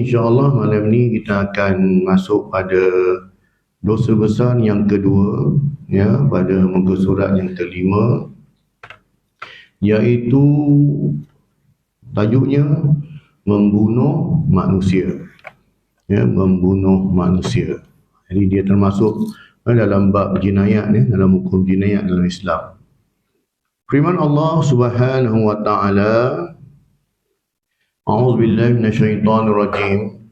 InsyaAllah malam ni kita akan masuk pada dosa besar yang kedua, ya, pada muka surat yang kelima, iaitu tajuknya membunuh manusia. Ya, membunuh manusia. Jadi dia termasuk dalam bab jinayat ni, dalam hukum jinayat dalam Islam. Firman Allah Subhanahu wa taala, A'udzu billahi minasyaitonir rajim.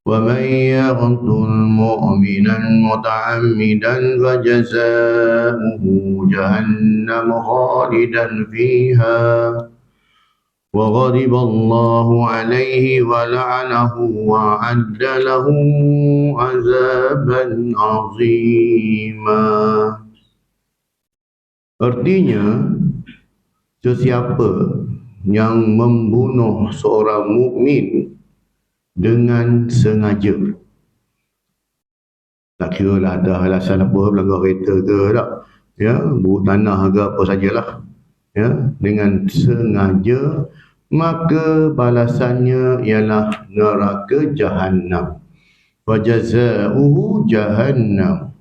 Wa may yaqtul mu'minan muta'ammidan fajazā'uhu jahannam khālidan fīhā wa ghadiba Allahu 'alaihi wa la'anahu wa 'adda lahu 'adzaban 'azīmā. Artinya, sesiapa yang membunuh seorang mukmin dengan sengaja, tak kira lah ada alasan apa, melanggar kereta ke tak, ya, buruk tanah ke apa sajalah, ya, dengan sengaja, maka balasannya ialah neraka Jahannam. Fajazā'uhu Jahannam,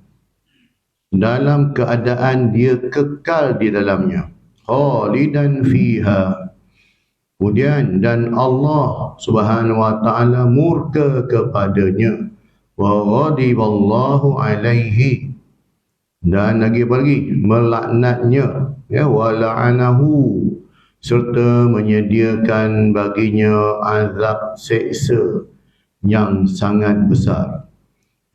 dalam keadaan dia kekal di dalamnya, khalidan fiha. Kemudian, dan Allah Subhanahu wa taala murka kepadanya, wa ghadiballahu alaihi, dan lagi melaknatnya, ya, wa la'anahu, serta menyediakan baginya azab seksa yang sangat besar.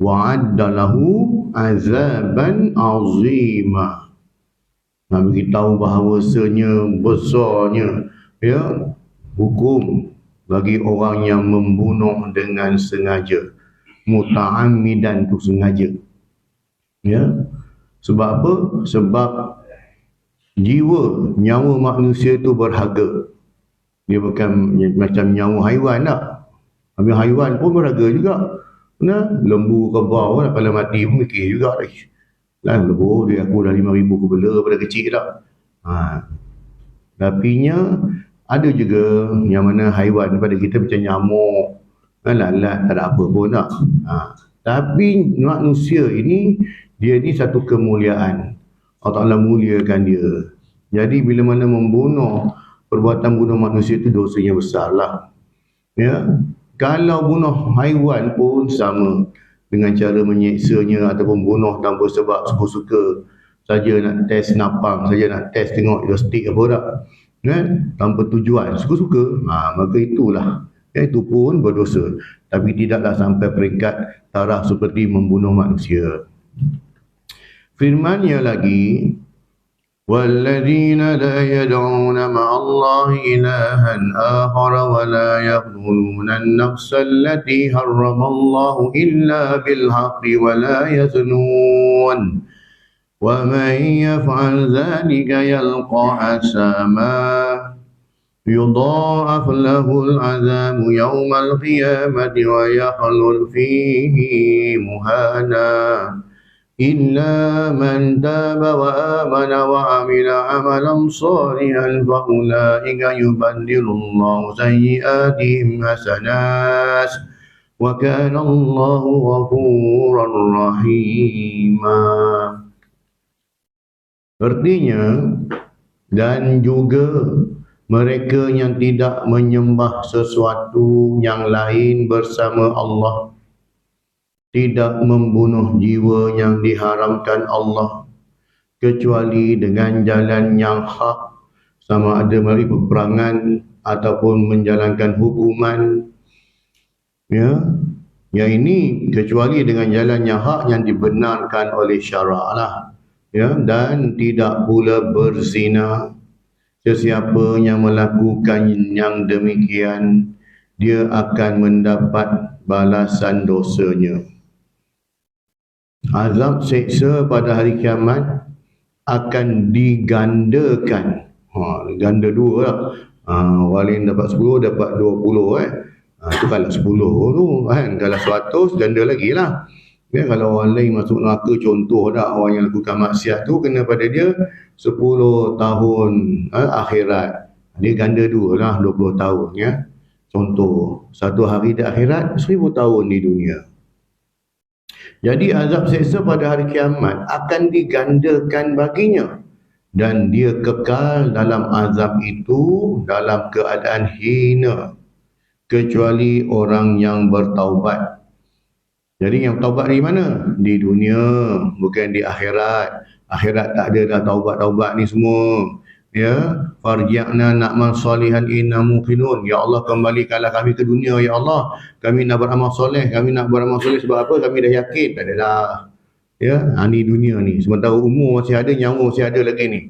Wa addalahu azaban azima, nak beritahu bahawasanya besarnya, ya, hukum bagi orang yang membunuh dengan sengaja. Muta'ammidan tu sengaja, ya. Sebab apa? Sebab jiwa, nyawa manusia tu berharga. Dia bukan macam nyawa haiwan tak. Habis haiwan pun berharga juga. Nah, lembu ke bau, kalau mati pun mikir juga. Lah, lembu dia aku dah 5,000 kepala pada kecil tak. Tapinya ada juga yang mana haiwan pada kita macam nyamuk, lalat, tak ada apa pun tak. Tapi manusia ini, dia ni satu kemuliaan. Allah Ta'ala muliakan dia. Jadi bila mana membunuh, perbuatan bunuh manusia itu dosanya besar lah. Ya. Kalau bunuh haiwan pun sama, dengan cara menyeksanya ataupun bunuh tanpa sebab suka-suka saja, nak test napang saja, nak test tengok dia stick apa tak, tanpa tujuan, suka-suka, maka itulah, itu pun berdosa. Tapi tidaklah sampai peringkat taraf seperti membunuh manusia. Firman-Nya lagi, وَالَّذِينَ لَا يَدْعُونَ مَعَ اللَّهِ إِلَٰهًا آخَرَ وَلَا يَقْتُلُونَ النَّفْسَ الَّتِي حَرَّمَ اللَّهُ إِلَّا بِالْحَقِّ وَلَا يَزْنُونَ وَمَنْ يَفْعَلْ ذَلِكَ يَلْقَى أَثَامًا يُضَاعَفْ لَهُ الْعَذَابُ يَوْمَ الْقِيَامَةِ وَيَخْلُدْ فِيهِ مُهَانًا إِلَّا مَنْ تَابَ وَآمَنَ وَعَمِلَ عَمَلًا صَالِحًا فَأُولَئِكَ يُبَدِّلُ اللَّهُ سَيِّئَاتِهِمْ حَسَنَاتٍ وَكَانَ اللَّهُ غَفُورًا رَحِيمًا. Artinya, dan juga mereka yang tidak menyembah sesuatu yang lain bersama Allah, tidak membunuh jiwa yang diharamkan Allah kecuali dengan jalan yang hak, sama ada melalui peperangan ataupun menjalankan hukuman, ya, yang ini kecuali dengan jalan yang hak yang dibenarkan oleh syarak lah, ya. Dan tidak pula berzina. Sesiapa yang melakukan yang demikian, dia akan mendapat balasan dosanya. Azab seksa pada hari kiamat akan digandakan. Ganda dua lah. Walin dapat 10, dapat 20 Itu kalau 10 tu kan. Kalau 100, ganda lagi lah. Ya, kalau orang lain masuk neraka, contoh dah, orang yang lakukan maksiat tu kena pada dia 10 tahun akhirat. Dia ganda dua lah, 20 tahun, ya. Contoh, satu hari di akhirat, 1000 tahun di dunia. Jadi azab seksa pada hari kiamat akan digandakan baginya. Dan dia kekal dalam azab itu dalam keadaan hina. Kecuali orang yang bertaubat. Jadi yang taubat di mana? Di dunia, bukan di akhirat. Akhirat tak ada dah taubat-taubat ni semua. Ya, farji'na na'mal salihan inna muqinun. Ya Allah, kembalikanlah kami ke dunia ya Allah. Kami nak beramal soleh, kami nak beramal soleh sebab apa? Kami dah yakin. Tak ada dah. Ya, ni dunia ni. Sementara umur masih ada, nyawa masih ada lagi ni.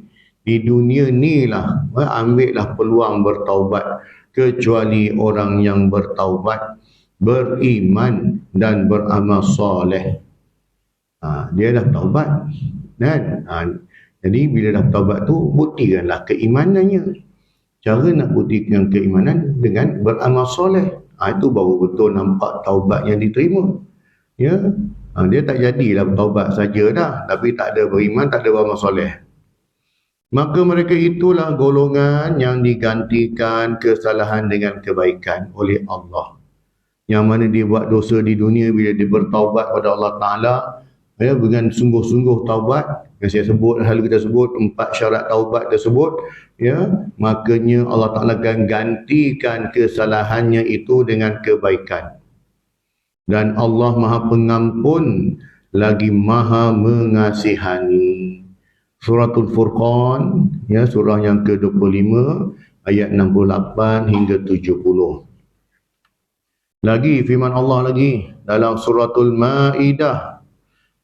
Di dunia ni lah, ambillah peluang bertaubat. Kecuali orang yang bertaubat, beriman dan beramal soleh. Dia dah taubat. Kan? Jadi bila dah taubat tu, buktikanlah keimanannya. Cara nak buktikan keimanan dengan beramal soleh. Itu baru betul nampak taubat yang diterima. Ya, dia tak jadilah taubat saja dah, tapi tak ada beriman, tak ada beramal soleh. Maka mereka itulah golongan yang digantikan kesalahan dengan kebaikan oleh Allah. Yang mana dia buat dosa di dunia, bila dia bertaubat pada Allah Ta'ala, ya, dengan sungguh-sungguh taubat, yang saya sebut, selalu kita sebut 4 syarat taubat tersebut, ya, makanya Allah Ta'ala akan gantikan kesalahannya itu dengan kebaikan. Dan Allah Maha Pengampun lagi Maha Mengasihani. Suratul Furqan, ya, surah yang ke-25 ayat 68 hingga 70. Lagi firman Allah lagi dalam suratul Maidah,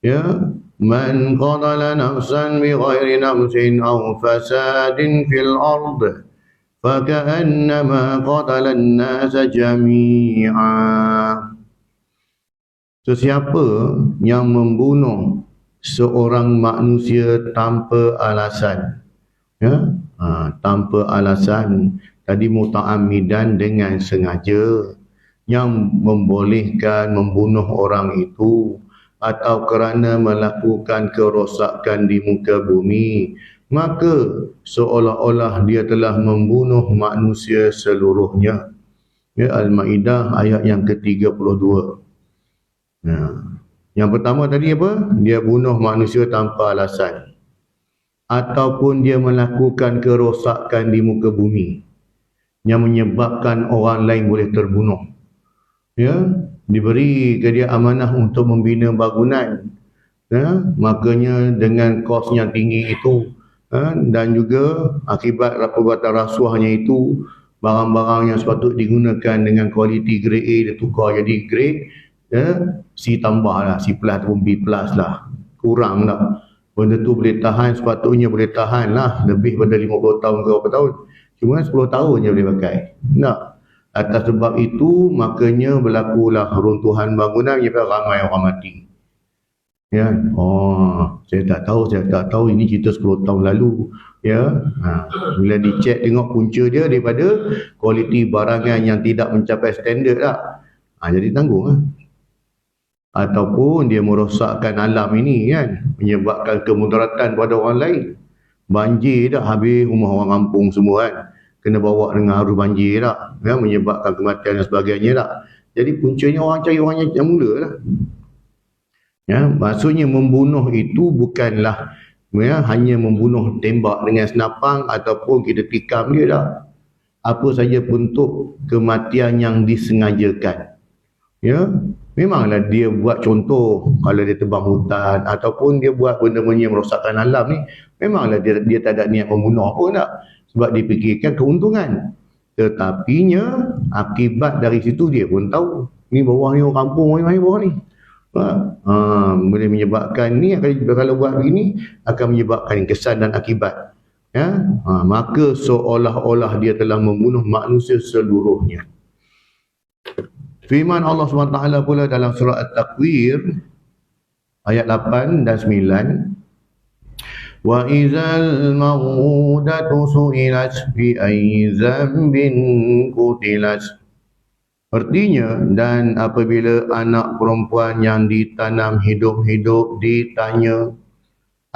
ya, man qatala nafsan bighairi nafsin aw fasadin fil ard faka'annama qatala an-nasa jami'a. Sesiapa yang membunuh seorang manusia tanpa alasan, ya, tanpa alasan, tadi muta'ammidan dengan sengaja, yang membolehkan membunuh orang itu atau kerana melakukan kerosakan di muka bumi, maka seolah-olah dia telah membunuh manusia seluruhnya. Ya, Al-Maidah ayat yang ke-32. Yang pertama tadi apa? Dia bunuh manusia tanpa alasan, ataupun dia melakukan kerosakan di muka bumi yang menyebabkan orang lain boleh terbunuh. Ya, diberi ke dia amanah untuk membina bangunan, ya, makanya dengan kos yang tinggi itu, dan juga akibat perbuatan rasuahnya itu, barang-barang yang sepatut digunakan dengan kualiti grade A dia tukar jadi grade, ya, C tambah lah, C plus ataupun B plus lah, kurang lah. Benda tu boleh tahan, sepatutnya boleh tahan lah lebih pada 50 tahun ke berapa tahun, cuma 10 tahun je boleh pakai. Tak. Atas sebab itu, makanya berlakulah runtuhan bangunan, sampai ramai orang mati. Ya, saya tak tahu ini cerita 10 tahun lalu. Ya, bila dicek tengok punca dia daripada kualiti barangan yang tidak mencapai standard lah. Jadi tanggung lah. Ataupun dia merosakkan alam ini kan, menyebabkan kemudaratan pada orang lain. Banjir dah habis rumah orang kampung semua kan, kena bawa dengan arus banjir dah, ya, menyebabkan kematian dan sebagainya dah. Jadi puncanya orang cari orang yang mula lah. Ya, maksudnya membunuh itu bukanlah, ya, hanya membunuh tembak dengan senapang ataupun kita tikam dia dah. Apa saja bentuk kematian yang disengajakan. Ya, memanglah dia buat contoh, kalau dia tebang hutan ataupun dia buat benda-benda yang merosakkan alam ni, memanglah dia tak ada niat membunuh pun tak. Sebab dipikirkan keuntungan. Tetapinya akibat dari situ dia pun tahu, ni bawah ni orang kampung main bawah ni. Boleh menyebabkan ni, kalau buat begini akan menyebabkan kesan dan akibat. Ya, maka seolah-olah dia telah membunuh manusia seluruhnya. Firman Allah SWT pula dalam surah At-Takwir ayat 8 dan 9. Wa izal mawudatu su'ilat bi ayyi dzambin qutilat. Artinya, dan apabila anak perempuan yang ditanam hidup-hidup ditanya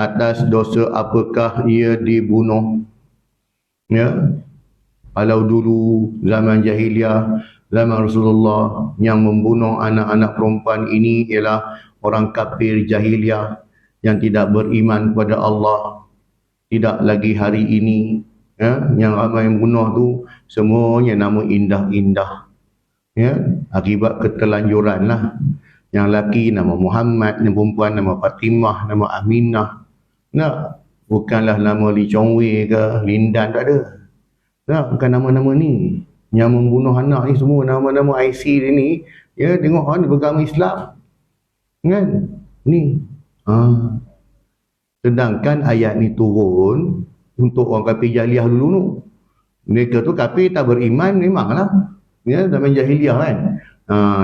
atas dosa apakah ia dibunuh, ya, Kalau dulu zaman jahiliah, zaman Rasulullah, yang membunuh anak-anak perempuan ini ialah orang kafir jahiliah yang tidak beriman kepada Allah. Tidak lagi hari ini, ya, yang ramai yang bunuh tu semuanya nama indah-indah, ya, akibat keterlanjuran lah. Yang laki nama Muhammad, yang perempuan nama Fatimah, nama Aminah. Nah, bukanlah nama Lee Chong Wei ke Lindan, tak ada. Nah, bukan nama-nama ni. Yang membunuh anak ni semua nama-nama IC dia ni, ya, tengok orang beragama Islam. Kan? Ni. Sedangkan ayat ni turun untuk orang kafir jahiliah dulu tu. Mereka tu kafir tak beriman memanglah. Ya, zaman jahiliah kan.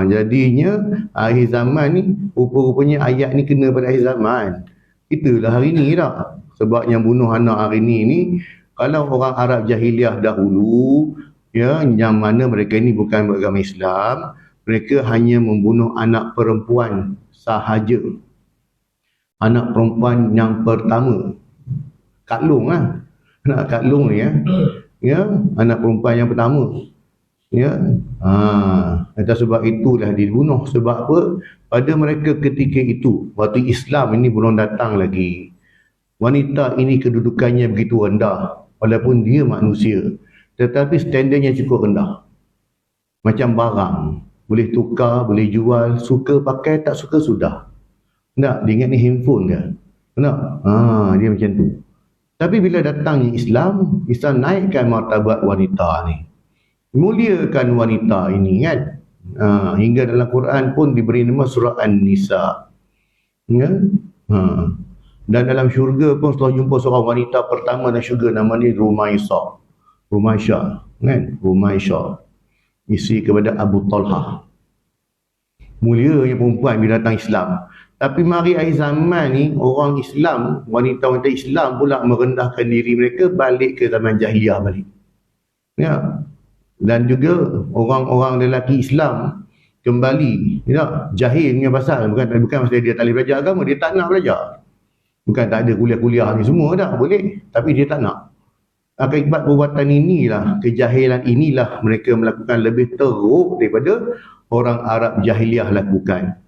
Jadinya akhir zaman ni rupa-rupanya ayat ni kena pada akhir zaman. Itulah hari ni tak. Sebab yang bunuh anak hari ni kalau orang Arab jahiliah dahulu, ya, yang mana mereka ni bukan beragama Islam, mereka hanya membunuh anak perempuan sahaja. Anak perempuan yang pertama. Kak Long lah. Anak Kak Long ni, ya. Ya, anak perempuan yang pertama. Ya. Atas sebab itulah dibunuh. Sebab apa? Pada mereka ketika itu, waktu Islam ini belum datang lagi, wanita ini kedudukannya begitu rendah. Walaupun dia manusia, tetapi standardnya cukup rendah. Macam barang. Boleh tukar, boleh jual, suka pakai, tak suka sudah. Tak, dia ingat ni handphone ke? Tak? Dia macam tu. Tapi bila datangnya Islam, Islam naikkan martabat wanita ni. Muliakan wanita ini kan. Hingga dalam Quran pun diberi nama surah An-Nisa. Ya? Dan dalam syurga pun setelah jumpa seorang wanita pertama dalam syurga, nama ni Rumaisah. Rumaisah. Kan? Rumaisah. Isteri kepada Abu Talha. Mulianya perempuan bila datang Islam. Tapi mari akhir zaman ni, orang Islam, wanita-wanita Islam pula merendahkan diri mereka, balik ke zaman jahiliah balik. Ya. Dan juga orang-orang lelaki Islam kembali, ya, jahil punya pasal. Bukan pasal dia tak boleh belajar agama, dia tak nak belajar. Bukan tak ada kuliah-kuliah ni semua dah, boleh. Tapi dia tak nak. Akibat perbuatan inilah, kejahilan inilah mereka melakukan lebih teruk daripada orang Arab jahiliah lakukan.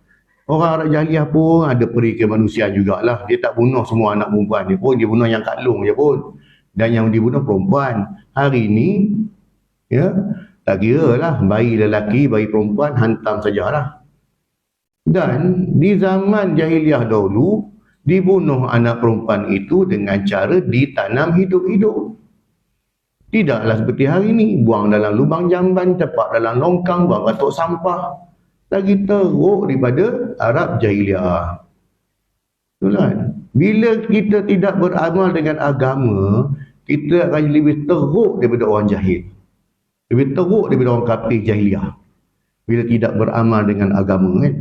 Orang Arab jahiliah pun ada peri kemanusiaan jugalah. Dia tak bunuh semua anak perempuan dia pun. Dia bunuh yang Kak Long je pun. Dan yang dibunuh perempuan. Hari ni, ya, tak kira lah. Bayi lelaki, bayi perempuan, hantam sajalah. Dan di zaman jahiliah dahulu, dibunuh anak perempuan itu dengan cara ditanam hidup-hidup. Tidaklah seperti hari ni. Buang dalam lubang jamban, tepak dalam longkang, buang katuk sampah. Lagi teruk daripada Arab jahiliah. Betul kan? Bila kita tidak beramal dengan agama, kita akan lebih teruk daripada orang jahil. Lebih teruk daripada orang kafir jahiliah. Bila tidak beramal dengan agama kan.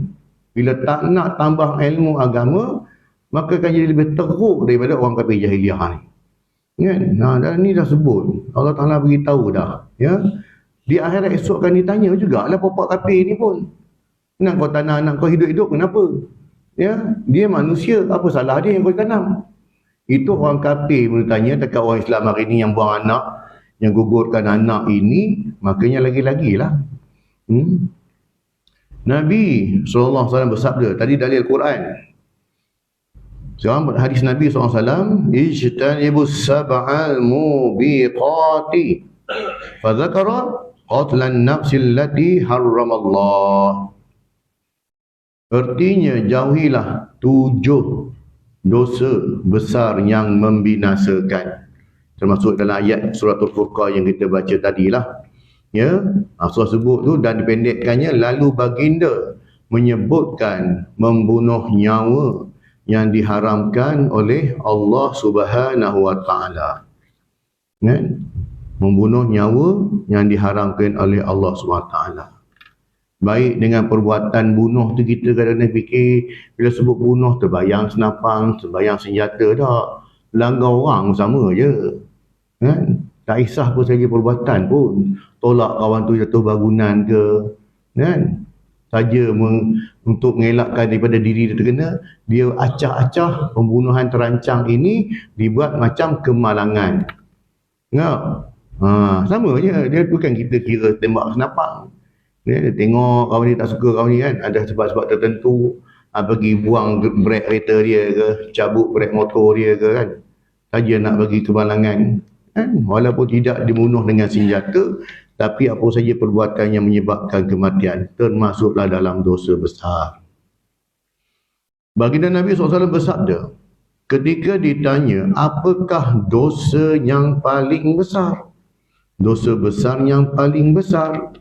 Bila tak nak tambah ilmu agama, maka akan jadi lebih teruk daripada orang kafir jahiliah ni. Kan? Dan ni dah sebut. Allah Ta'ala beritahu dah. Ya? Di akhirat esok akan ditanya jugalah bapak kafir ni pun. Nak kau tanam anak kau hidup-hidup, kenapa? Ya, dia manusia, apa salah dia yang kau tanam? Itu orang kafir bertanya dekat orang Islam hari ini yang buang anak, yang gugurkan anak ini, makanya lagi-lagi lah. Nabi SAW bersabda, tadi dalil Quran. Sekarang hadis Nabi SAW, ijtanibus sab'al mubiqati fadzakara qatlan nafsil lati harramallah. Artinya jauhilah 7 dosa besar yang membinasakan. Termasuk dalam ayat suratul Furqan yang kita baca tadilah. Ya, Allah sebut tu dan dipendekkannya, lalu baginda menyebutkan membunuh nyawa yang diharamkan oleh Allah Subhanahu wa taala. Kan? Membunuh nyawa yang diharamkan oleh Allah Subhanahu wa taala. Baik dengan perbuatan bunuh tu kita kadang-kadang fikir bila sebut bunuh terbayang senapang, terbayang senjata tak. Langgar orang sama je. Kan? Tak kisah apa saja perbuatan pun. Tolak kawan tu jatuh bangunan ke. Kan? Saja untuk mengelakkan daripada diri dia terkena, dia pembunuhan terancang ini dibuat macam kemalangan. Tengok. Sama je, dia bukan kita kira tembak senapang. Dia tengok kawan ni tak suka kawan ni kan, ada sebab-sebab tertentu, pergi buang brek kereta dia ke, cabut brek motor dia ke kan, saja nak bagi kemalangan kan, walaupun tidak dibunuh dengan senjata, tapi apa saja perbuatan yang menyebabkan kematian termasuklah dalam dosa besar. Baginda Nabi SAW bersabda, ketika ditanya apakah dosa yang paling besar, dosa besar yang paling besar,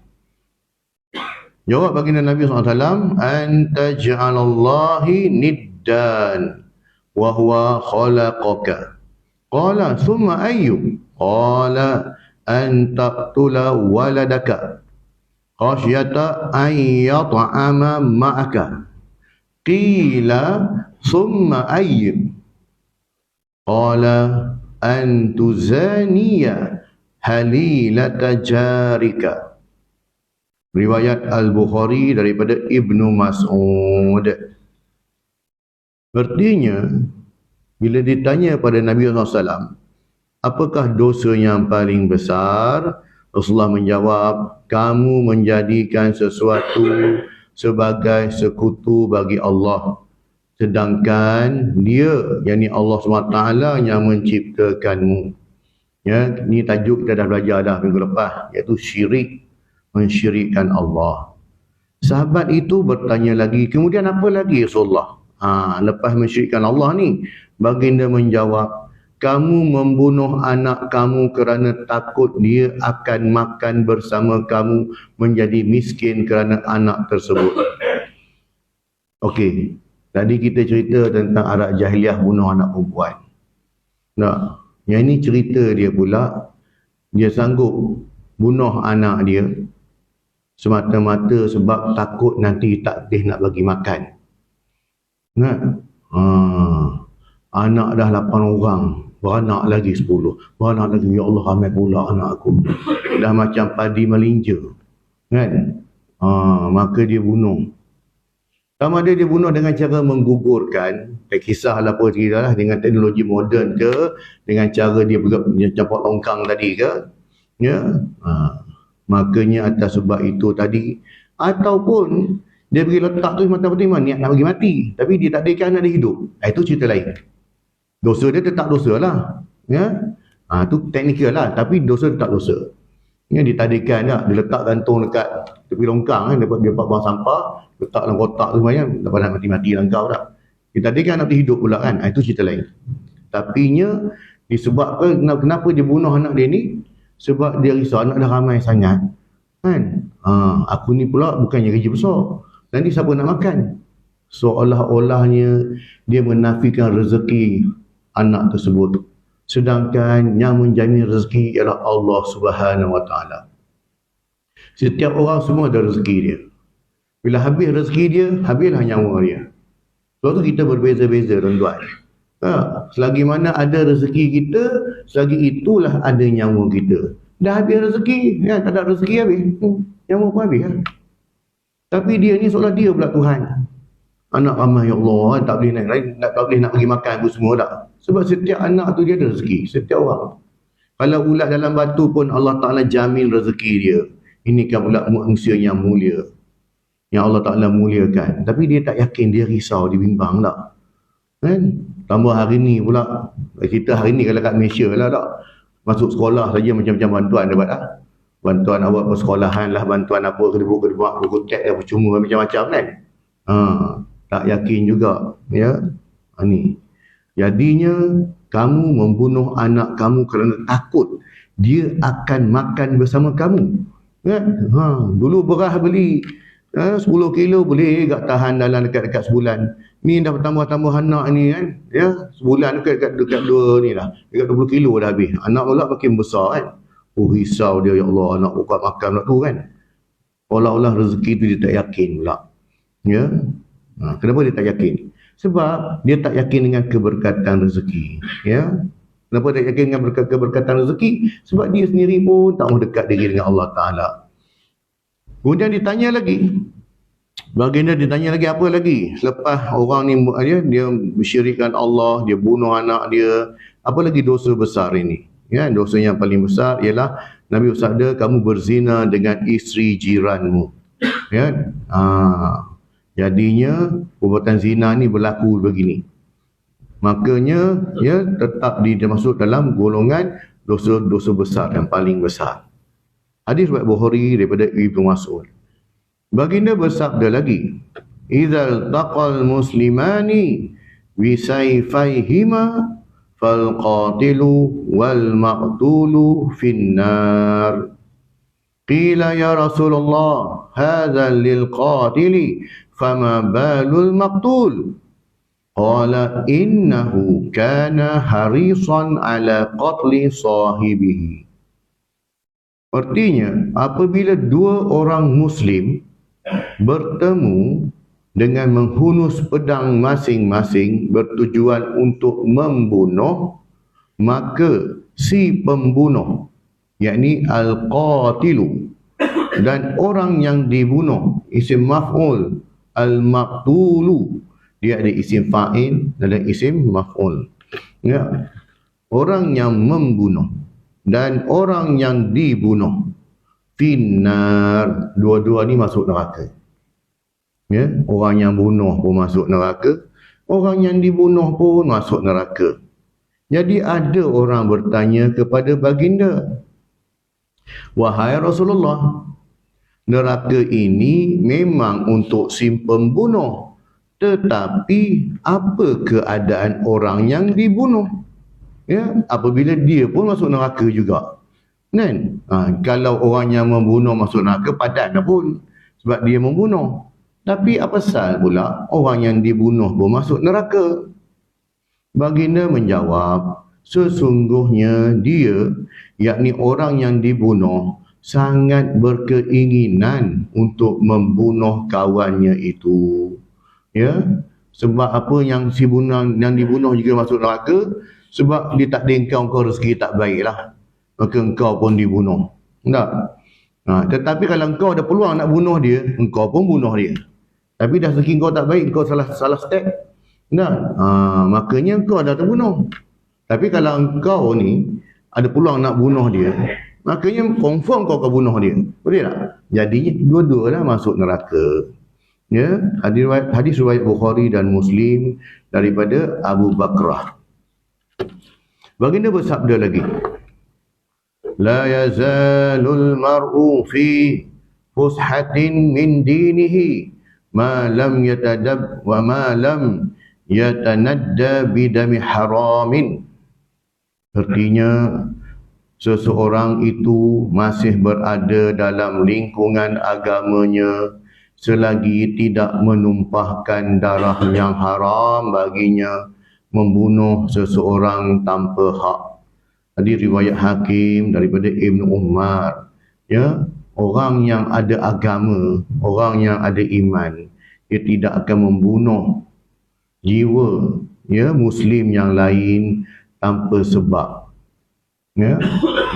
jawab baginda Nabi SAW, anta ja'alallahi niddan wa huwa khalaqaka. Qala thumma ayyu? Qala an taqtula waladaka khasyata an yat'ama ma'aka. Qila thumma ayyu? Qala an tuzaniya halilata jarika. Riwayat Al-Bukhari daripada Ibnu Mas'ud. Artinya, bila ditanya pada Nabi SAW, apakah dosa yang paling besar? Rasulullah menjawab, kamu menjadikan sesuatu sebagai sekutu bagi Allah, sedangkan dia, yakni Allah SWT yang menciptakanmu. Ya, ni tajuk kita dah belajar dah minggu lepas, iaitu syirik, mensyirikkan Allah. Sahabat itu bertanya lagi, kemudian apa lagi Rasulullah? Lepas mensyirikkan Allah ni, baginda menjawab, kamu membunuh anak kamu kerana takut dia akan makan bersama kamu, menjadi miskin kerana anak tersebut. Okey, tadi kita cerita tentang Arab Jahiliyah bunuh anak perempuan. Nah, yang ini cerita dia pula, dia sanggup bunuh anak dia semata-mata sebab takut nanti takdir nak bagi makan. Ingat? Anak dah 8 orang, beranak lagi 10, beranak lagi, ya Allah ramai pula anak aku. Dah macam padi melinja. Kan? Maka dia bunuh. Sama ada dia bunuh dengan cara menggugurkan, tak kisahlah apa cerita lah, dengan teknologi moden ke, dengan cara dia campur longkang tadi ke, ya. Makanya atas sebab itu tadi, ataupun dia pergi letak tu mata-mata niat nak bagi mati, tapi dia tak takdirkan nak dia hidup. Itu cerita lain. Dosa dia tetap dosa lah, ya. Tu teknikal lah, tapi dosa tetap dosa. Ya, ditakdirkan tak, dia letak gantung dekat tepi longkang kan, dia dapat buang sampah, letak dalam kotak tu semuanya, dapat nak mati-mati dalam kau tak. Ditakdirkan nak hidup pula kan, itu cerita lain. Tapinya disebabkan kenapa dia bunuh anak dia ni, sebab dia risau anak dah ramai sangat kan. Aku ni pula bukannya kerja besar, nanti siapa nak makan? Seolah-olahnya dia menafikan rezeki anak tersebut, sedangkan yang menjamin rezeki ialah Allah Subhanahu Wa Taala. Setiap orang semua ada rezeki dia. Bila habis rezeki dia, habislah nyawa dia. Sebab tu kita berbeza-beza, tuan-tuan. Selagi mana ada rezeki kita, selagi itulah ada nyawa kita. Dah habis rezeki, ya, tak ada rezeki habis, nyawa pun habis kan. Tapi dia ni seolah dia pula Tuhan. Anak ramai, ya Allah, tak boleh nak bagi makan pun semua tak. Sebab setiap anak tu dia ada rezeki, setiap orang. Kalau ulat dalam batu pun Allah Ta'ala jamin rezeki dia. Ini kan pula manusia yang mulia, yang Allah Ta'ala muliakan. Tapi dia tak yakin, dia risau, dia bimbang tak. Kan? Tambah hari ni pula, kita hari ni kalau kat Malaysia lah tak, masuk sekolah saja macam-macam bantuan dapat lah. Bantuan awak persekolahan lah, bantuan apa, kedebuk-kedebuk, berkutek dah percuma macam-macam kan. Tak yakin juga, ya. Ni. Jadinya kamu membunuh anak kamu kerana takut dia akan makan bersama kamu. Kan? Dulu beras beli 10 kilo boleh tak tahan dalam dekat-dekat sebulan. Ni dah bertambah-tambah anak ni kan. Ya, sebulan dekat 2 ni lah. Dekat 20 kilo dah habis. Anak pula makin besar kan. Risau dia, ya Allah, anak buka makan pula tu kan. Olah-olah rezeki tu dia tak yakin pula. Ya. Kenapa dia tak yakin? Sebab dia tak yakin dengan keberkatan rezeki. Ya. Kenapa tak yakin dengan keberkatan rezeki? Sebab dia sendiri pun tak mau dekat diri dengan Allah Ta'ala. Kemudian ditanya lagi. Baginda ditanya lagi apa lagi? Selepas orang ni dia mensyirikkan Allah, dia bunuh anak dia, apa lagi dosa besar ini? Ya, dosa yang paling besar ialah Nabi bersabda, kamu berzina dengan isteri jiranmu. Ya, jadinya perbuatan zina ni berlaku begini. Makanya ya tetap dimasuk dalam golongan dosa-dosa besar yang paling besar. Hadis riwayat Bukhari daripada Ibnu Mas'ud. Baginda bersabda lagi, "Idzal taqal muslimani bi sayfayhima fal qatilu wal maqtulu finnar." Qila ya Rasulullah, hadza lil qatili fama balul maqtul? Qala innahu kana harisan ala qatli sahibihi. Artinya, apabila dua orang Muslim bertemu dengan menghunus pedang masing-masing bertujuan untuk membunuh, maka si pembunuh, yakni al-qatilu, dan orang yang dibunuh, isim maf'ul, al-maqtulu, dia ada isim fa'il dan ada isim maf'ul. Ya. Orang yang membunuh dan orang yang dibunuh, finnar, dua-dua ni masuk neraka. Ya, orang yang bunuh pun masuk neraka, orang yang dibunuh pun masuk neraka. Jadi ada orang bertanya kepada baginda, wahai Rasulullah, neraka ini memang untuk si pembunuh, tetapi apa keadaan orang yang dibunuh? Ya, apabila dia pun masuk neraka juga. Kan? Kalau orang yang membunuh masuk neraka, padan pun sebab dia membunuh. Tapi apa pasal pula orang yang dibunuh pun masuk neraka? Baginda menjawab, sesungguhnya dia, yakni orang yang dibunuh, sangat berkeinginan untuk membunuh kawannya itu. Ya, sebab apa yang si bunuh, yang dibunuh juga masuk neraka? Sebab dia tak ada engkau rezeki tak baiklah, maka engkau pun dibunuh. Tak? Tetapi kalau engkau ada peluang nak bunuh dia, engkau pun bunuh dia. Tapi dah rezeki engkau tak baik, engkau salah step. Tak? Makanya engkau dah terbunuh. Tapi kalau engkau ni ada peluang nak bunuh dia, makanya confirm kau akan bunuh dia. Betul tak? Jadinya dua-dua dah masuk neraka. Ya, hadis riwayat Bukhari dan Muslim daripada Abu Bakrah. Baginda bersabda lagi, la yazalul mar'u fi fushatin min dinihi ma lam yatadab wa ma lam yatanadda bidami haramin. Artinya, seseorang itu masih berada dalam lingkungan agamanya selagi tidak menumpahkan darah yang haram baginya, membunuh seseorang tanpa hak. Tadi riwayat Hakim daripada Ibnu Umar. Ya, orang yang ada agama, orang yang ada iman, dia tidak akan membunuh jiwa ya Muslim yang lain tanpa sebab. Ya,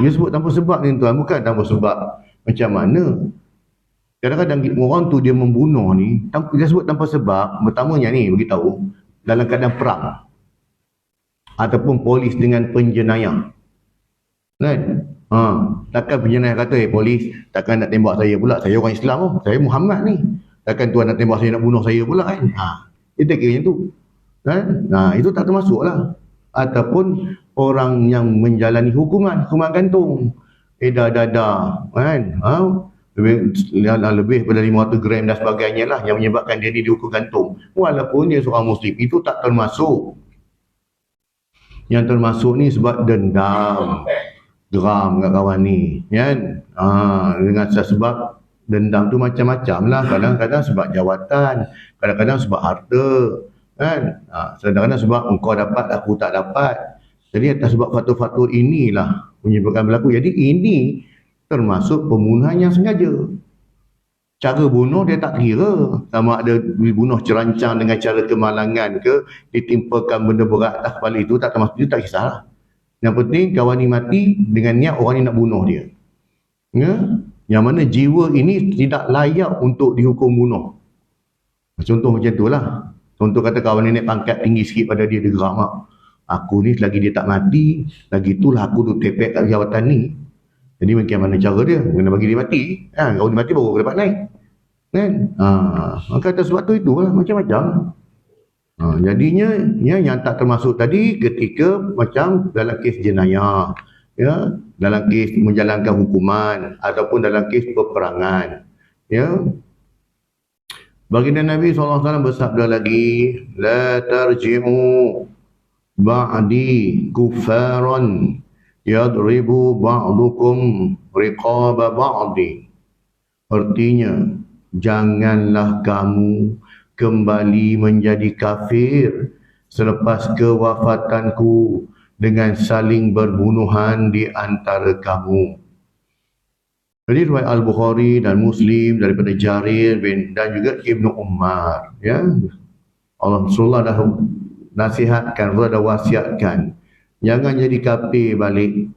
dia sebut tanpa sebab ni tuan, bukan tanpa sebab macam mana. Kadang-kadang orang tu dia membunuh ni, dia sebut tanpa sebab, pertamanya ni beritahu dalam keadaan perang ataupun polis dengan penjenayah. Kan? Takkan penjenayah kata, polis takkan nak tembak saya pula, saya orang Islam pun, saya Muhammad ni. Takkan tuan nak tembak saya, nak bunuh saya pula kan? Dia tak kira macam tu. Kan? Itu tak termasuk lah. Ataupun orang yang menjalani hukuman gantung. Dadah, kan? Lebih pada 500 gram dan sebagainya lah yang menyebabkan dia ni dihukum gantung. Walaupun dia seorang Muslim, itu tak termasuk. Yang termasuk ni sebab dendam, geram kat kawan ni, kan? Dengan sebab dendam tu macam-macam lah. Kadang-kadang sebab jawatan, kadang-kadang sebab harta, kan? Kadang-kadang sebab engkau dapat, aku tak dapat. Jadi atas sebab faktor-faktor inilah menyebabkan berlaku. Jadi ini termasuk pembunuhan yang sengaja. Cara bunuh dia tak kira. Sama ada dibunuh cerancang dengan cara kemalangan ke, ditimpakan benda berat atas kepala, itu tak termasuk, itu tak kisahlah. Yang penting kawan ni mati dengan niat orang ni nak bunuh dia. Ya? Yang mana jiwa ini tidak layak untuk dihukum bunuh. Contoh macam itulah. Contoh kata kawan ni naik pangkat tinggi sikit pada dia, dia geram. Aku ni selagi dia tak mati, lagi itulah aku duduk tepek kat jawatan ni. Jadi bagaimana cara dia? Kena bagi dia mati. Kalau dia mati baru aku dapat naik. Kan? Maka atas sebab tu itulah macam-macam. Jadinya yang tak termasuk tadi ketika macam dalam kes jenayah, ya, dalam kes menjalankan hukuman ataupun dalam kes peperangan, ya. Baginda Nabi SAW bersabda lagi, la tarji'u ba'di kufaran yadribu ba'dukum riqaba ba'di. Artinya, janganlah kamu kembali menjadi kafir selepas kewafatanku dengan saling berbunuhan di antara kamu. Jadi riwayat Al-Bukhari dan Muslim daripada Jarir dan juga Ibnu Umar, ya. Allah Rasulullah dah nasihatkan, dah wasiatkan, jangan jadi kafir balik,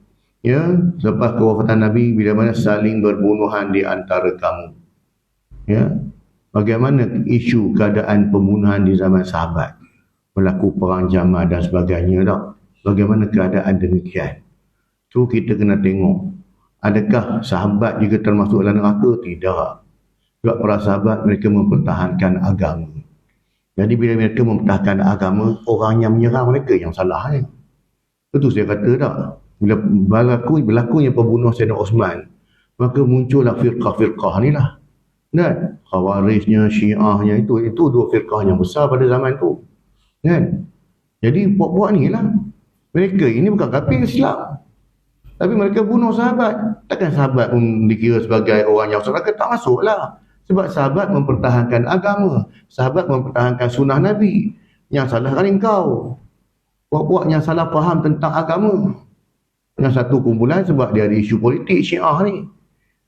ya, selepas kewafatan Nabi bila mana saling berbunuhan di antara kamu. Ya. Bagaimana isu keadaan pembunuhan di zaman sahabat, berlaku perang Jamal dan sebagainya tak? Bagaimana keadaan demikian? So kita kena tengok, adakah sahabat juga termasuk dalam neraka? Tidak. Sebab para sahabat mereka mempertahankan agama. Jadi bila mereka mempertahankan agama, orang yang menyerang mereka yang salah. Itu saya kata tak? Bila berlakunya pembunuhan Sayyidina Osman, maka muncullah firqah-firqah ni lah. Dan Khawarijnya, Syiahnya, itu dua firqah yang besar pada zaman tu. Kan? Jadi puak-puak ni lah, mereka ini bukan kafir Islam, tapi mereka bunuh sahabat. Takkan sahabat pun dikira sebagai orang yang neraka? Tak masuk lah. Sebab sahabat mempertahankan agama, sahabat mempertahankan sunnah Nabi. Yang salah kan engkau, puak-puak yang salah faham tentang agama. Yang satu kumpulan sebab dia ada isu politik, Syiah ni,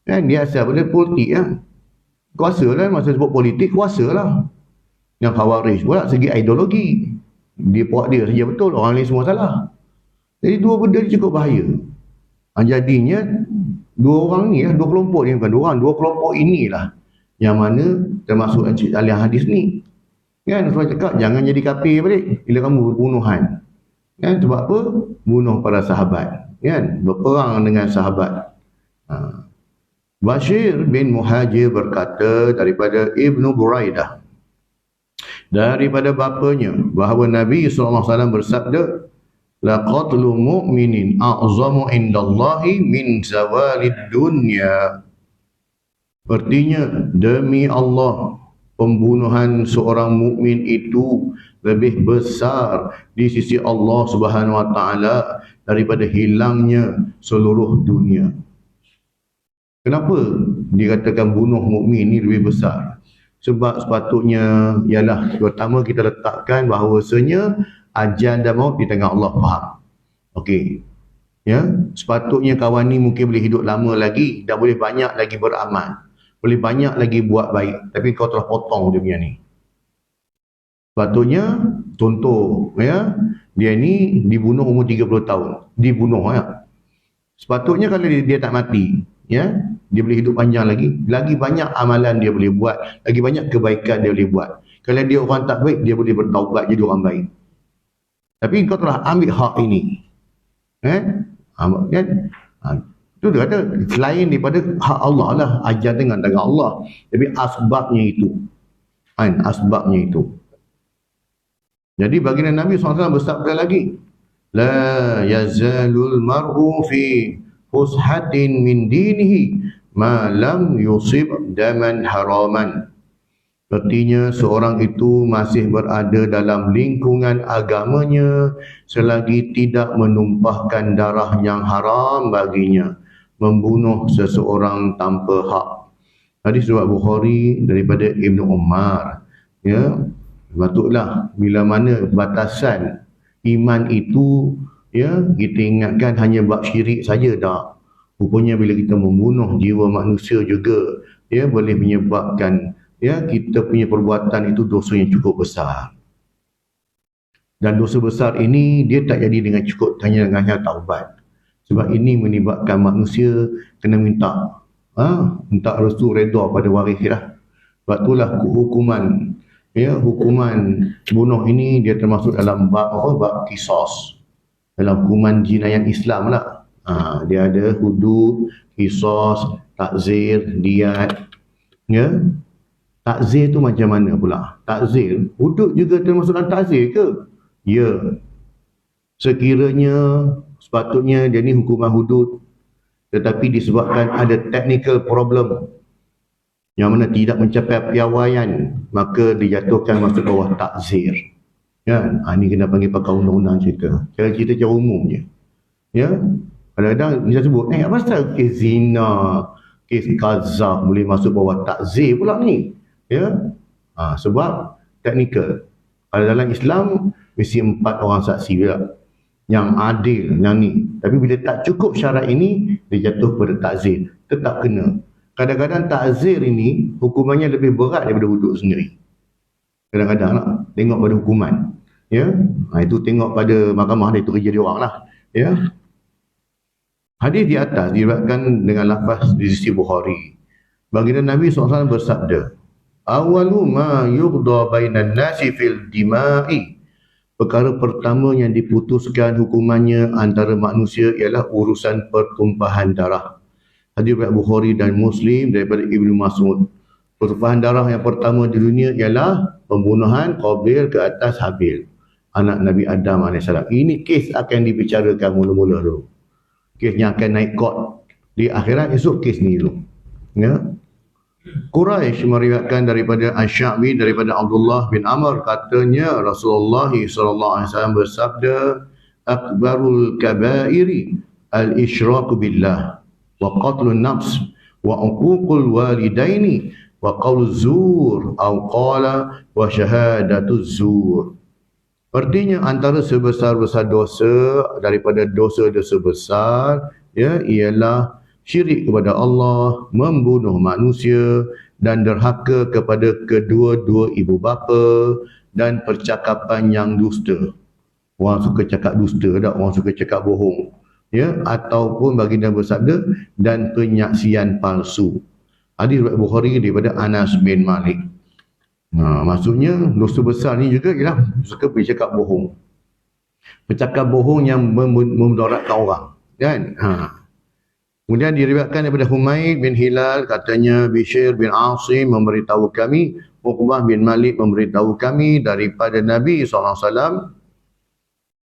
kan? Dia asal pada politik kan? Kuasa lah, masa sebut politik, kuasa lah. Yang Khawarij pula segi ideologi, dia puak dia saja betul, orang lain semua salah. Jadi dua benda ni cukup bahaya. Jadinya dua orang ni lah, dua kelompok ni, bukan dua orang, dua kelompok inilah yang mana termasuk ahli hadis ni. Kan Rasulullah cakap jangan jadi kafir balik bila kamu berbunuhan. Kan sebab apa? Bunuh para sahabat, kan? Berperang dengan sahabat. Bashir bin Muhajir berkata daripada Ibnu Buraidah, daripada bapanya, bahawa Nabi SAW bersabda, la qatlu mu'minin a'zamu indallahi min zawalid dunya. Artinya, demi Allah, pembunuhan seorang mukmin itu lebih besar di sisi Allah Subhanahu wa taala daripada hilangnya seluruh dunia. Kenapa dikatakan bunuh mukmin ini lebih besar? Sebab sepatutnya ialah pertama kita letakkan bahawasanya ajal dan maut di tangan Allah, faham? Okey. Ya, sepatutnya kawan ni mungkin boleh hidup lama lagi, dah boleh banyak lagi beramal, boleh banyak lagi buat baik, tapi kau telah potong dia punya ni. Sepatutnya, contoh, ya, dia ni dibunuh umur 30 tahun. Dibunuh, ya. Sepatutnya kalau dia tak mati, ya, dia boleh hidup panjang lagi banyak amalan dia boleh buat, lagi banyak kebaikan dia boleh buat. Kalau dia orang tak baik, dia boleh bertaubat jadi orang baik. Tapi kau telah ambil hak ini, kan? Itu dia kata, selain daripada hak Allah lah, ajar dengan tangan Allah, tapi asbabnya itu, kan? Asbabnya itu. Jadi baginda Nabi SAW bersabda lagi, la yazalul mar'u fi fushatin min dinihi ma lam yusib daman haraman. Artinya seorang itu masih berada dalam lingkungan agamanya selagi tidak menumpahkan darah yang haram baginya, membunuh seseorang tanpa hak. Hadis riwayat Bukhari daripada Ibnu Umar. Ya, patutlah bila mana batasan iman itu, ya, kita ingatkan hanya bab syirik saja tak. Rupanya bila kita membunuh jiwa manusia juga, ya, boleh menyebabkan, ya, kita punya perbuatan itu dosa yang cukup besar. Dan dosa besar ini dia tak jadi dengan cukup hanya dengan taubat. Sebab ini menyebabkan manusia kena minta restu redha pada waris lah. Sebab itulah hukuman Ya, hukuman bunuh ini dia termasuk dalam bab apa? Bab qisas. Dalam hukuman jinayat Islam lah. Dia ada hudud, qisas, takzir, diat. Ya. Takzir tu macam mana pula? Takzir, hudud juga termasuk dalam takzir ke? Ya. Sekiranya sepatutnya dia ni hukuman hudud, tetapi disebabkan ada technical problem yang mana tidak mencapai piawaian, maka dijatuhkan masuk bawah takzir. Kan? Ini kena panggil pakar undang-undang cerita. Cara cerita secara umum je. Ya. Kadang-kadang dia sebut, apa pasal kes zina, kes qazaf boleh masuk bawah takzir pula ni? Ya. Sebab teknikal. Kalau dalam Islam mesti 4 orang saksi pula yang adil yang ni. Tapi bila tak cukup syarat ini, dia jatuh pada takzir. Tetap kena. Kadang-kadang takzir ini hukumannya lebih berat daripada hudud sendiri. Kadang-kadang lah, tengok pada hukuman. Ya. Itu tengok pada mahkamah dia, itu kerja dia orang lah. Ya. Hadis di atas diriwayatkan dengan lafaz di sisi Bukhari. Baginda Nabi SAW bersabda, "Awalu ma yuqda bainan nasi fil dima'i." Perkara pertama yang diputuskan hukumannya antara manusia ialah urusan pertumpahan darah. Hadis riwayat Bukhari dan Muslim daripada Ibnu Mas'ud. Pertumpahan darah yang pertama di dunia ialah pembunuhan Qabil ke atas Habil, anak Nabi Adam AS. Ini kes akan dibicarakan mula-mula dulu. Kes yang akan naik court di akhirat, esok kes ni dulu. Ya. Quraisy meriwayatkan daripada Asy-Sya'bi daripada Abdullah bin Amr, katanya Rasulullah SAW bersabda, "Akbarul kabairi al-isyraku billah wa qatlun nafs wa uququl walidaini wa qauluz zur atau qala wa syahadatuz zur." Artinya antara sebesar-besar dosa daripada dosa-dosa besar, ya, ialah syirik kepada Allah, membunuh manusia dan derhaka kepada kedua-dua ibu bapa dan percakapan yang dusta. Orang suka cakap dusta tak? Orang suka cakap bohong. Ya, ataupun baginda bersabda, dan penyaksian palsu. Hadis riwayat Bukhari daripada Anas bin Malik. Maksudnya dosa besar ni juga ialah suka bercakap bohong. Bercakap bohong yang memudaratkan orang. Kan? Kemudian diriwayatkan daripada Humaid bin Hilal, katanya Bishr bin Asim memberitahu kami, Uqbah bin Malik memberitahu kami daripada Nabi SAW.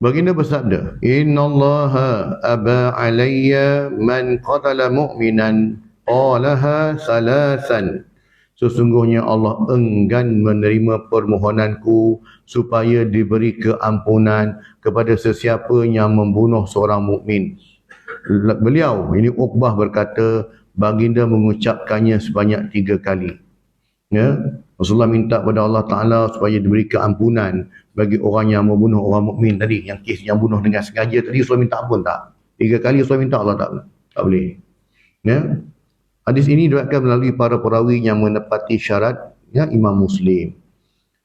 Baginda bersabda, "Innallaha aba alayya man qatala mu'minan qalaha salasan." Sesungguhnya Allah enggan menerima permohonanku supaya diberi keampunan kepada sesiapa yang membunuh seorang mukmin. Beliau, ini Uqbah berkata, baginda mengucapkannya sebanyak 3 kali. Ya, Rasulullah minta kepada Allah Ta'ala supaya diberi keampunan bagi orang yang membunuh orang mukmin tadi, yang kes yang bunuh dengan sengaja tadi. Rasulullah minta ampun tak? 3 kali Rasulullah minta, Allah tak boleh. Ya. Hadis ini diriwayatkan melalui para perawi yang menepati syarat, ya, Imam Muslim.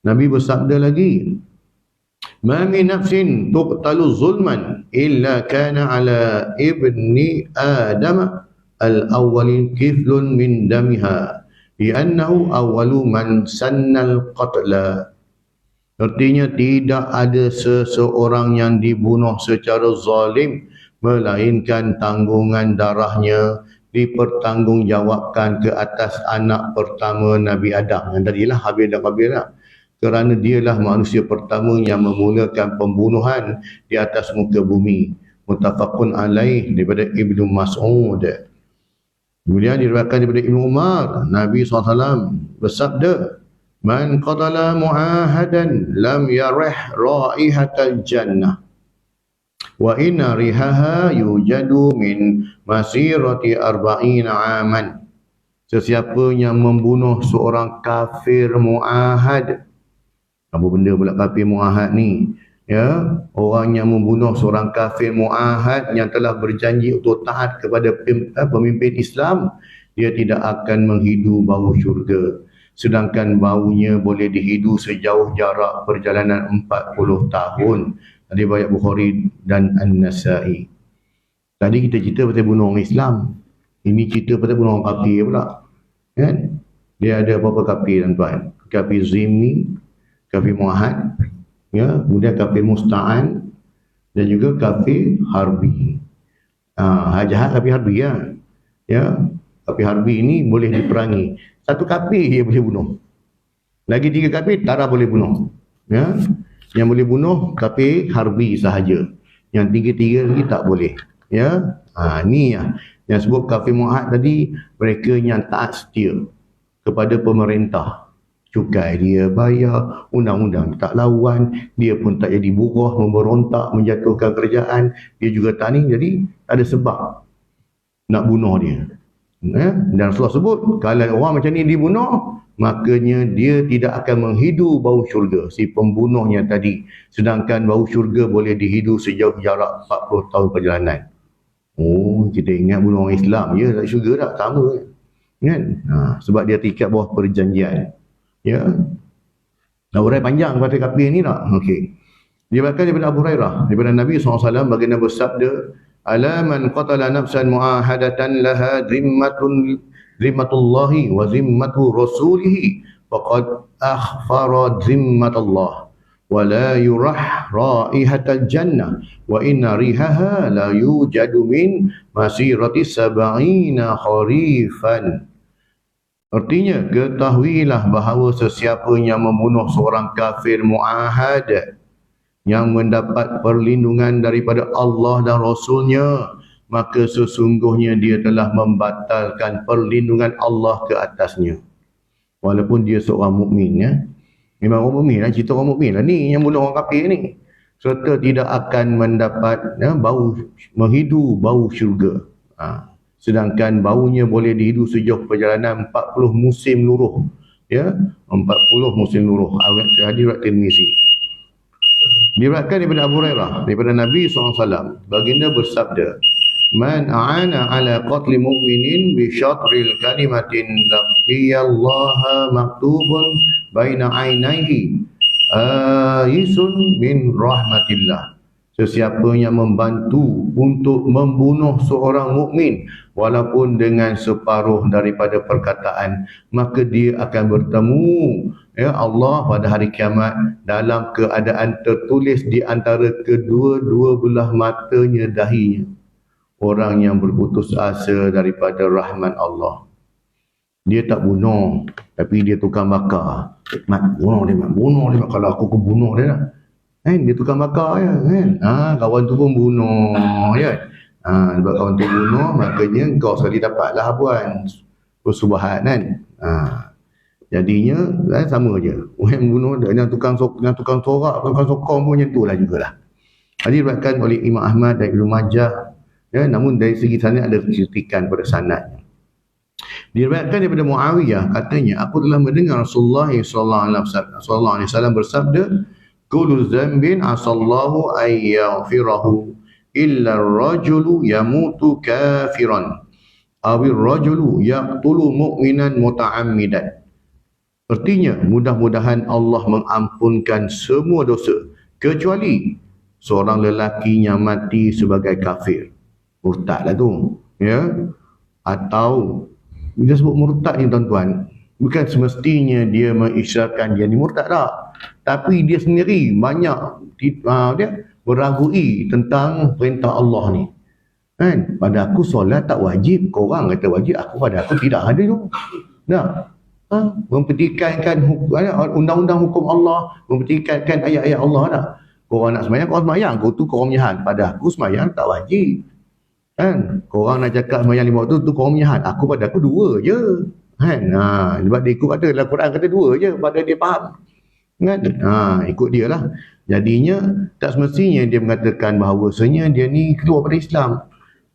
Nabi bersabda lagi, "Ma min nafsin tuqtalu zulman illa kana ala ibni Adam al-awwalin kiflun min damiha li'annahu awwalu man sannal qatla." Artinya tidak ada seseorang yang dibunuh secara zalim melainkan tanggungan darahnya dipertanggungjawabkan ke atas anak pertama Nabi Adam, yang tadilah Habil dan Qabil lah. Kerana dialah manusia pertama yang memulakan pembunuhan di atas muka bumi. Muttafaqun alaih daripada Ibnu Mas'ud. Kemudian diriwayatkan daripada Ibnu Umar, Nabi SAW bersabda, "Man qatala mu'ahadan lam yarih raihatal jannah wa inna rihaha yujadu min masirati arba'ina aman." Sesiapa yang membunuh seorang kafir mu'ahad. Apa benda pula kafir mu'ahad ni? Ya, orang yang membunuh seorang kafir mu'ahad yang telah berjanji untuk taat kepada pemimpin Islam, dia tidak akan menghidu bau syurga. Sedangkan baunya boleh dihidu sejauh jarak perjalanan 40 tahun. Hadis riwayat Bukhari dan An-Nasa'i. Tadi kita cerita pasal bunuh orang Islam. Ini cerita pasal bunuh orang kafir pula. Kan? Dia ada apa-apa kafir, tuan-tuan. Kafir zimmi, kafir muahad, ya, kemudian kafir musta'an dan juga kafir harbi. Jahat kafir harbi, ya. Kafir harbi ini boleh diperangi. Satu kafir dia boleh bunuh. Lagi 3 kafir tak boleh bunuh. Ya. Yang boleh bunuh kafir harbi sahaja. Yang 3 lagi tak boleh. Ya. Ni yang sebut kafir muahad tadi, mereka yang taat setia kepada pemerintah. Cukai dia bayar, undang-undang tak lawan, dia pun tak jadi buruh, memberontak, menjatuhkan kerajaan, dia juga tak ni, jadi ada sebab nak bunuh dia. Dan Rasulullah sebut, kalau orang macam ni dibunuh, makanya dia tidak akan menghidu bau syurga, si pembunuhnya tadi. Sedangkan bau syurga boleh dihidu sejauh jarak 40 tahun perjalanan. Kita ingat bunuh orang Islam, tak syurga tak, sama kan? Sebab dia terikat bawah perjanjian. Ya. Urai panjang pada kafir ni tak? Okey. Diriwayatkan daripada Abu Hurairah, daripada Nabi SAW baginda bersabda, ala man qatala nafsan muahadatan laha zimmatullah wa zimmatu rasulih faqad akhfara zimmatullah wa la yurah raihatal jannah wa inna rihaha la yujadu min masirati 70 kharifan. Artinya, ketahuilah bahawa sesiapa yang membunuh seorang kafir muahad yang mendapat perlindungan daripada Allah dan Rasulnya, maka sesungguhnya dia telah membatalkan perlindungan Allah ke atasnya. Walaupun dia seorang mukmin, ya. Memang orang mukmin lah, cerita orang mukmin lah ni yang bunuh orang kafir ni. Serta tidak akan mendapat menghidu bau syurga. Sedangkan baunya boleh dihidu sejauh perjalanan 40 musim luruh. Ya, 40 musim luruh. Hadis Tirmizi. Diriwayatkan daripada Abu Hurairah, daripada Nabi SAW, baginda bersabda, man a'ana ala qatli mu'minin bi syatril kalimatin laqiyallaha maktubun baina ainaihi aisun min rahmatillah. Sesiapa yang membantu untuk membunuh seorang mukmin walaupun dengan separuh daripada perkataan, maka dia akan bertemu Allah pada hari kiamat dalam keadaan tertulis di antara kedua-dua belah matanya dahinya. Orang yang berputus asa daripada rahmat Allah. Dia tak bunuh, tapi dia tukang bakar. Bunuh dia, kalau aku bunuh dia lah. Dia tukang bakar ya, kan? Kawan tu pun bunuh, ya. Sebab kawan tu bunuh, makanya kau sekali dapatlah habuan persubahan, kan? Jadinya sama je. Orang bunuh dengan tukang sorak, tukang sokong pun macam itulah jugalah. Diriwayatkan oleh Imam Ahmad dan Ibnu Majah, ya, namun dari segi sanad ada kritikan pada sanadnya. Diriwayatkan daripada Muawiyah, katanya, aku telah mendengar Rasulullah SAW bersabda, kullu dzambin asallahu ay yaghfirahu illa ar-rajulu yamutu kafiran awir rajulu yaqtulu mu'minan muta'ammidan. Artinya, mudah-mudahan Allah mengampunkan semua dosa kecuali seorang lelaki yang mati sebagai kafir. Murtad lah tu, ya. Atau bila sebut murtad ni tuan-tuan, bukan semestinya dia mengisyarahkan dia ni murtad tak, tapi dia sendiri banyak dia meragui tentang perintah Allah ni, kan? Pada aku solat tak wajib, korang kata wajib, pada aku tidak ada tu. Mempertikaikan undang-undang hukum Allah, mempertikaikan ayat-ayat Allah tak. Korang nak sembahyang, korang sembahyang, korang punya hal. Pada aku sembahyang tak wajib, kan? Korang nak cakap sembahyang 5 waktu tu korang punya hal. Pada aku 2 je, kan? Sebab dia ikut kata dalam Quran kata 2 je, pada dia faham, kan? Ikut dia lah. Jadinya tak semestinya dia mengatakan bahawasanya dia ni keluar pada Islam.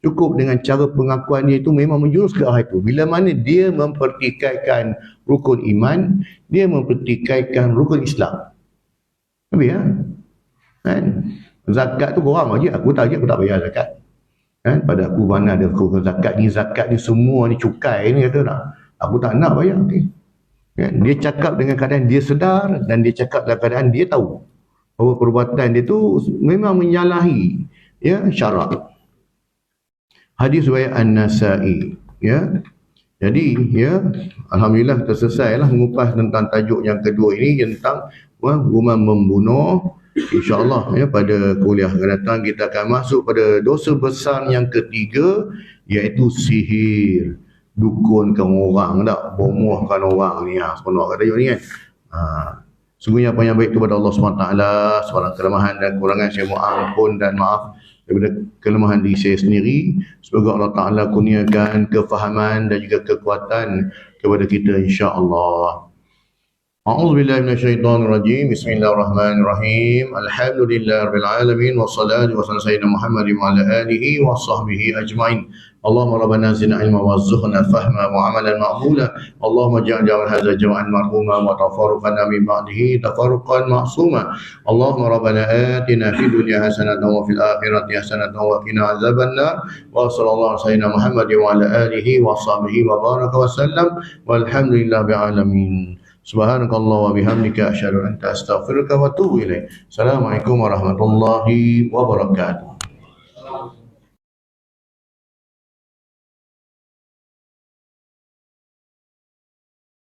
Cukup dengan cara pengakuan dia itu memang menjurus ke arah itu. Bila mana dia mempertikaikan rukun iman, dia mempertikaikan rukun Islam. Habis ya? Kan? Zakat tu korang wajib, aku tak bayar zakat. Kan? Pada aku mana ada rukun zakat ni semua ni cukai ni, kata tak. Aku tak nak bayar. Okay. Kan? Dia cakap dengan keadaan dia sedar dan dia cakap dalam keadaan dia tahu bahawa perbuatan dia tu memang menyalahi syarak. Hadis riwayat An-Nasa'i, ya. Jadi ya, alhamdulillah kita selesailah mengupas tentang tajuk yang kedua ini tentang hukuman membunuh. InsyaAllah ya, pada kuliah akan datang kita akan masuk pada dosa besar yang ketiga, iaitu sihir, dukunkan orang, tak bomohkan orang ni. Sebenarnya tajuk ni kan. Sungguhnya apa yang baik itu pada Allah SWT. Segala kelemahan dan kurangan saya mohon ampun dan maaf daripada kelemahan diri saya sendiri. Semoga Allah Ta'ala kurniakan kefahaman dan juga kekuatan kepada kita, insya-Allah. A'udzubillahi minasyaitonir rajim. Bismillahirrahmanirrahim. Alhamdulillahirabbil alamin wassalatu wassalamu ala sayyidina Muhammadin wa ala alihi wa sahbihi ajmain. Allahumma rabbana zidna ilma warzuqna fahma wa amalan maqbula. Allahumma ja'al hadza jam'an marhuma wa tafarruqana min ba'dihi tafarruqan ma'suma. Allahumma rabbana atina fid dunya hasanatan wa fil akhirati hasanatan wa qina azabannar. Wa sallallahu ala sayyidina Muhammadin wa ala alihi wa sahbihi wa baraka wa sallam. Walhamdulillahil alamin. Subhanakallah wa bihamdika asyhadu an la ilaha illa anta astaghfiruka wa atubu ilaik. Assalamualaikum warahmatullahi wabarakatuh.